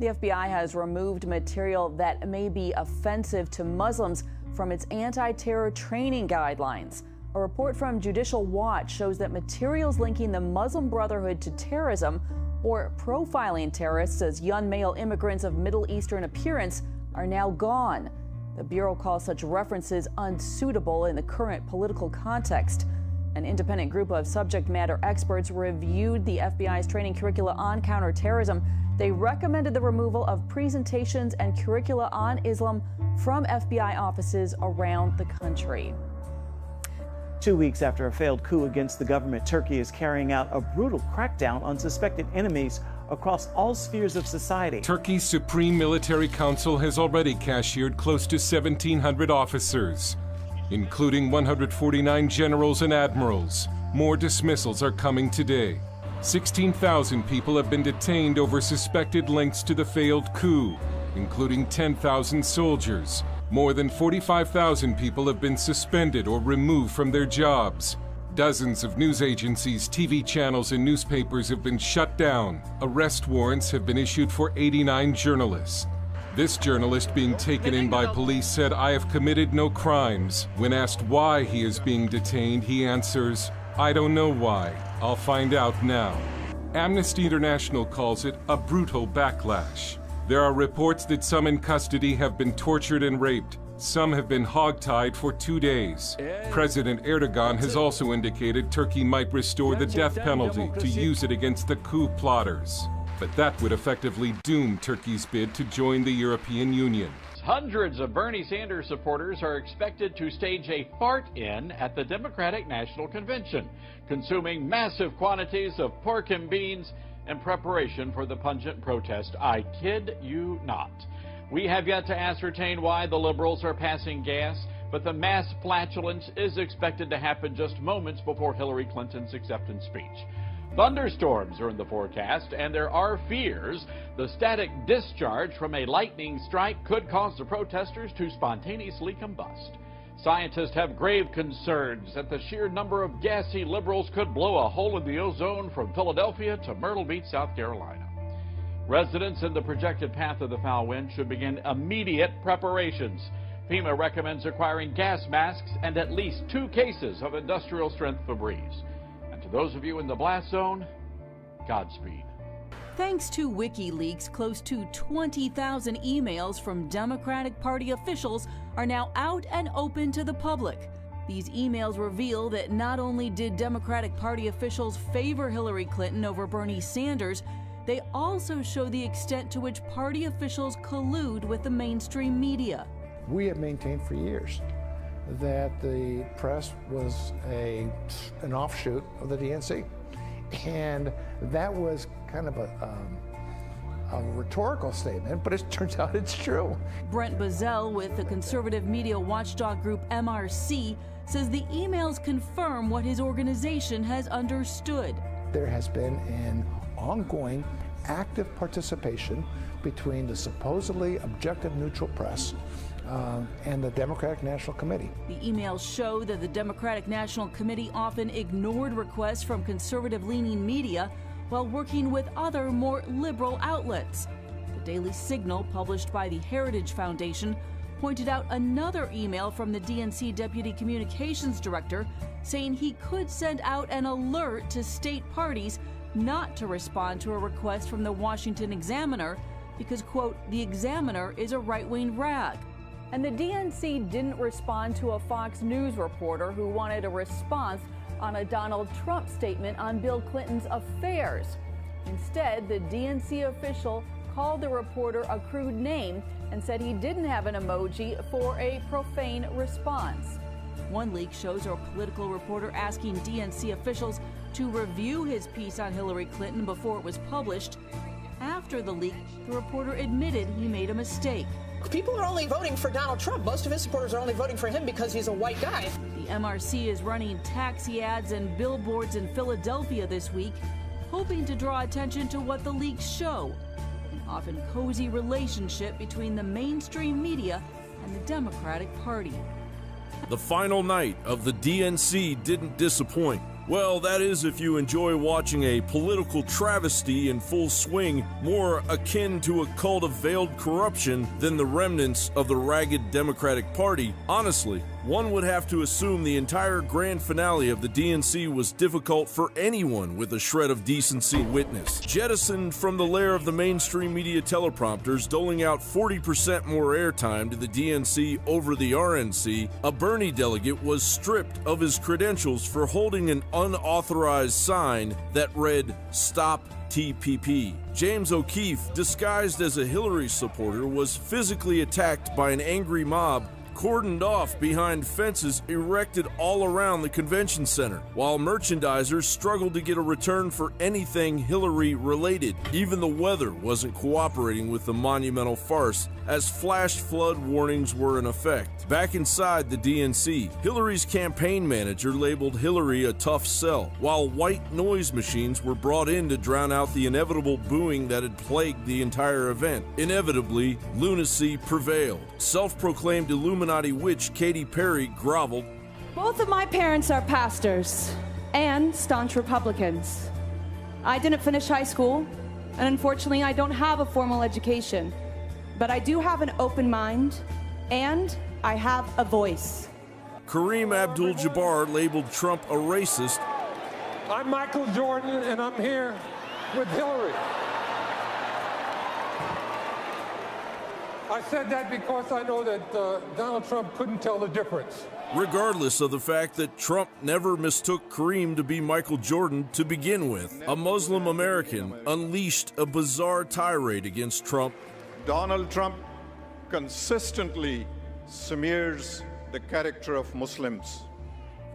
The FBI has removed material that may be offensive to Muslims from its anti-terror training guidelines. A report from Judicial Watch shows that materials linking the Muslim Brotherhood to terrorism or profiling terrorists as young male immigrants of Middle Eastern appearance are now gone. The Bureau calls such references unsuitable in the current political context. An independent group of subject matter experts reviewed the FBI's training curricula on counterterrorism. They recommended the removal of presentations and curricula on Islam from FBI offices around the country. 2 weeks after a failed coup against the government, Turkey is carrying out a brutal crackdown on suspected enemies across all spheres of society. Turkey's Supreme Military Council has already cashiered close to 1,700 officers, including 149 generals and admirals. More dismissals are coming today. 16,000 people have been detained over suspected links to the failed coup, including 10,000 soldiers. More than 45,000 people have been suspended or removed from their jobs. Dozens of news agencies, TV channels, and newspapers have been shut down. Arrest warrants have been issued for 89 journalists. This journalist being taken in by police said, "I have committed no crimes." When asked why he is being detained, he answers, "I don't know why. I'll find out now." Amnesty International calls it a brutal backlash. There are reports that some in custody have been tortured and raped. Some have been hogtied for 2 days. President Erdogan has also indicated Turkey might restore the death penalty to use it against the coup plotters. But that would effectively doom Turkey's bid to join the European Union. Hundreds of Bernie Sanders supporters are expected to stage a fart-in at the Democratic National Convention, consuming massive quantities of pork and beans in preparation for the pungent protest. I kid you not. We have yet to ascertain why the liberals are passing gas, but the mass flatulence is expected to happen just moments before Hillary Clinton's acceptance speech. Thunderstorms are in the forecast, and there are fears the static discharge from a lightning strike could cause the protesters to spontaneously combust. Scientists have grave concerns that the sheer number of gassy liberals could blow a hole in the ozone from Philadelphia to Myrtle Beach, South Carolina. Residents in the projected path of the foul wind should begin immediate preparations. FEMA recommends acquiring gas masks and at least 2 cases of industrial-strength Febreze. And to those of you in the blast zone, Godspeed. Thanks to WikiLeaks, close to 20,000 emails from Democratic Party officials are now out and open to the public. These emails reveal that not only did Democratic Party officials favor Hillary Clinton over Bernie Sanders, they also show the extent to which party officials collude with the mainstream media. We have maintained for years that the press was an offshoot of the DNC. And that was kind of a rhetorical statement, but it turns out it's true. Brent Bozell with the conservative media watchdog group MRC says the emails confirm what his organization has understood. There has been an ongoing active participation between the supposedly objective neutral press and the Democratic National Committee. The emails show that the Democratic National Committee often ignored requests from conservative-leaning media while working with other, more liberal outlets. The Daily Signal, published by the Heritage Foundation, pointed out another email from the DNC Deputy Communications Director saying he could send out an alert to state parties not to respond to a request from the Washington Examiner because, quote, the Examiner is a right-wing rag. And the DNC didn't respond to a Fox News reporter who wanted a response on a Donald Trump statement on Bill Clinton's affairs. Instead, the DNC official called the reporter a crude name and said he didn't have an emoji for a profane response. One leak shows a political reporter asking DNC officials to review his piece on Hillary Clinton before it was published. After the leak, the reporter admitted he made a mistake. People are only voting for Donald Trump. Most of his supporters are only voting for him because he's a white guy. The MRC is running taxi ads and billboards in Philadelphia this week, hoping to draw attention to what the leaks show, an often cozy relationship between the mainstream media and the Democratic Party. The final night of the DNC didn't disappoint. Well, that is if you enjoy watching a political travesty in full swing, more akin to a cult of veiled corruption than the remnants of the ragged Democratic Party. Honestly, one would have to assume the entire grand finale of the DNC was difficult for anyone with a shred of decency witness. Jettisoned from the lair of the mainstream media teleprompters, doling out 40% more airtime to the DNC over the RNC, a Bernie delegate was stripped of his credentials for holding an unauthorized sign that read, "Stop TPP." James O'Keefe, disguised as a Hillary supporter, was physically attacked by an angry mob, cordoned off behind fences erected all around the convention center, while merchandisers struggled to get a return for anything Hillary related. Even the weather wasn't cooperating with the monumental farce, as flash flood warnings were in effect. Back inside the DNC, Hillary's campaign manager labeled Hillary a tough sell, while white noise machines were brought in to drown out the inevitable booing that had plagued the entire event. Inevitably, lunacy prevailed. Self-proclaimed Illuminati witch Katy Perry groveled. Both of my parents are pastors and staunch Republicans. I didn't finish high school, and unfortunately I don't have a formal education, but I do have an open mind, and I have a voice. Kareem Abdul-Jabbar labeled Trump a racist. I'm Michael Jordan, and I'm here with Hillary. I said that because I know that Donald Trump couldn't tell the difference. Regardless of the fact that Trump never mistook Kareem to be Michael Jordan to begin with, a Muslim American unleashed a bizarre tirade against Trump. Donald Trump consistently smears the character of Muslims.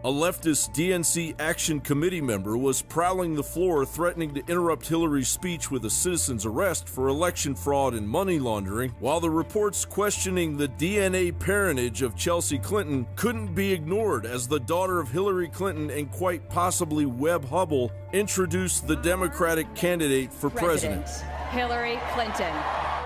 A leftist DNC Action Committee member was prowling the floor, threatening to interrupt Hillary's speech with a citizen's arrest for election fraud and money laundering, while the reports questioning the DNA parentage of Chelsea Clinton couldn't be ignored as the daughter of Hillary Clinton and quite possibly Webb Hubbell introduced the Democratic candidate for president. Hillary Clinton.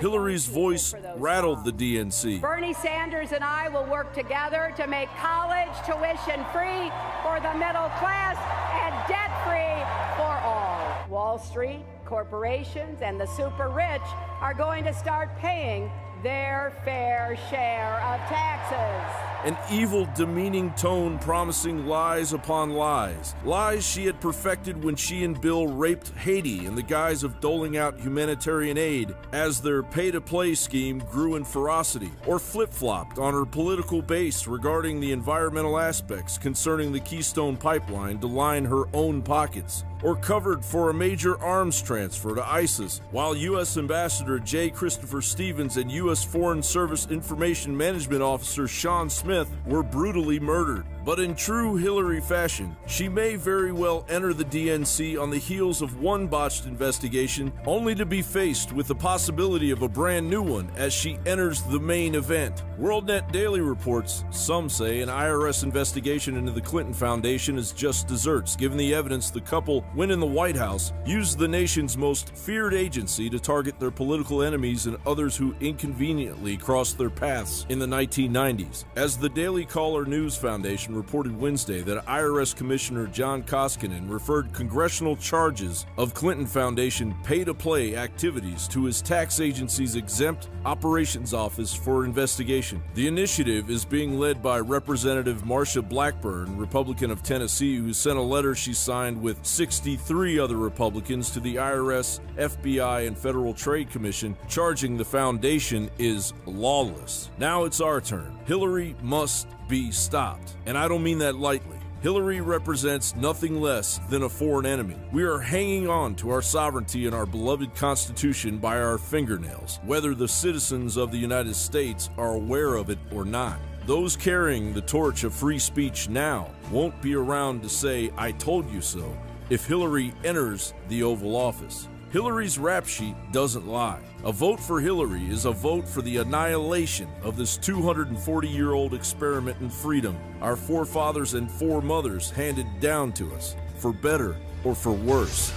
Hillary's voice rattled the DNC. Bernie Sanders and I will work together to make college tuition free for the middle class and debt free for all. Wall Street, corporations, and the super rich are going to start paying their fair share of taxes. An evil, demeaning tone promising lies upon lies. Lies she had perfected when she and Bill raped Haiti in the guise of doling out humanitarian aid as their pay-to-play scheme grew in ferocity, or flip-flopped on her political base regarding the environmental aspects concerning the Keystone Pipeline to line her own pockets, or covered for a major arms transfer to ISIS, while U.S. Ambassador J. Christopher Stevens and U.S. Foreign Service Information Management Officer Sean Smith were brutally murdered. But in true Hillary fashion, she may very well enter the DNC on the heels of one botched investigation, only to be faced with the possibility of a brand new one as she enters the main event. WorldNet Daily reports, some say an IRS investigation into the Clinton Foundation is just desserts, given the evidence the couple, when in the White House, used the nation's most feared agency to target their political enemies and others who inconveniently crossed their paths in the 1990s. As the Daily Caller News Foundation reported Wednesday that IRS Commissioner John Koskinen referred congressional charges of Clinton Foundation pay-to-play activities to his tax agency's exempt operations office for investigation. The initiative is being led by Representative Marsha Blackburn, Republican of Tennessee, who sent a letter she signed with 63 other Republicans to the IRS, FBI, and Federal Trade Commission, charging the foundation is lawless. Now it's our turn. Hillary must be stopped. And I don't mean that lightly. Hillary represents nothing less than a foreign enemy. We are hanging on to our sovereignty and our beloved Constitution by our fingernails, whether the citizens of the United States are aware of it or not. Those carrying the torch of free speech now won't be around to say, "I told you so," if Hillary enters the Oval Office. Hillary's rap sheet doesn't lie. A vote for Hillary is a vote for the annihilation of this 240-year-old experiment in freedom our forefathers and foremothers handed down to us, for better or for worse.